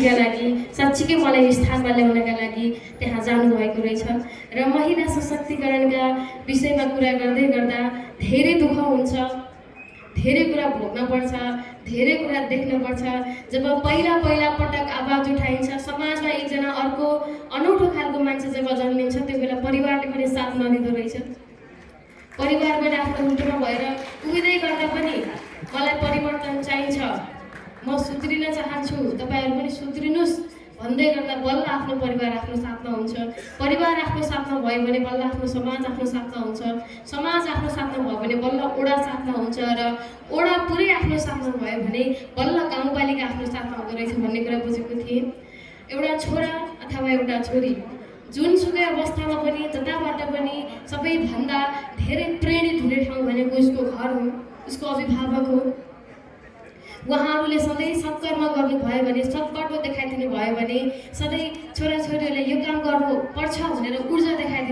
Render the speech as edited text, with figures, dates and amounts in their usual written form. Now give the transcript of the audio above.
उन्नतिका लागि साँच्चीकै मलाई यो स्थानमा ल्याउनका लागि त्यहाँ जानुभएको रहेछ। र महिला सशक्तिकरणका विषयमा कुरा गर्दै गर्दा धेरै दुःख हुन्छ, धेरै कुरा भोग्न पर्छ, धेरै कुरा देख्न पर्छ। जब पहिला पटक आवाज उठाइन्छ, समाजमा एकजना अर्को अनौठो खालको मान्छे जब जन्मिन्छ, त्यो बेला परिवारले पनि साथ नदिँदो रहेछ। परिवारबाट आफ्नो उल्टोमा भएर उभिँदै गर्दा पनि मलाई परिवर्तन चाहिन्छ, म सुध्रिन चाहन्छु, तपाईँहरू पनि सुध्रिनुहोस् भन्दै गर्दा बल्ल आफ्नो परिवार आफ्नो साथमा हुन्छ। परिवार आफ्नो साथमा भयो भने बल्ल आफ्नो समाज आफ्नो साथमा हुन्छ। समाज आफ्नो साथमा भयो भने बल्ल ओडा साथमा हुन्छ, र ओडा पुरै आफ्नो साथमा भयो भने बल्ल गाउँपालिका आफ्नो साथमा हुँदो रहेछ भन्ने कुरा बुझेको थिएँ। एउटा छोरा अथवा एउटा छोरी जुनसुकै अवस्थामा पनि जताबाट पनि सबैभन्दा धेरै प्रेरित हुने ठाउँ भनेको उसको घर हो, उसको अभिभावक हो। उहाँहरूले सधैँ सत्कर्म गर्नुभयो भने, सत्बाटो देखाइदिनु भयो भने, सधैँ छोराछोरीहरूले यो काम गर्नुपर्छ भनेर ऊर्जा देखाइदिनु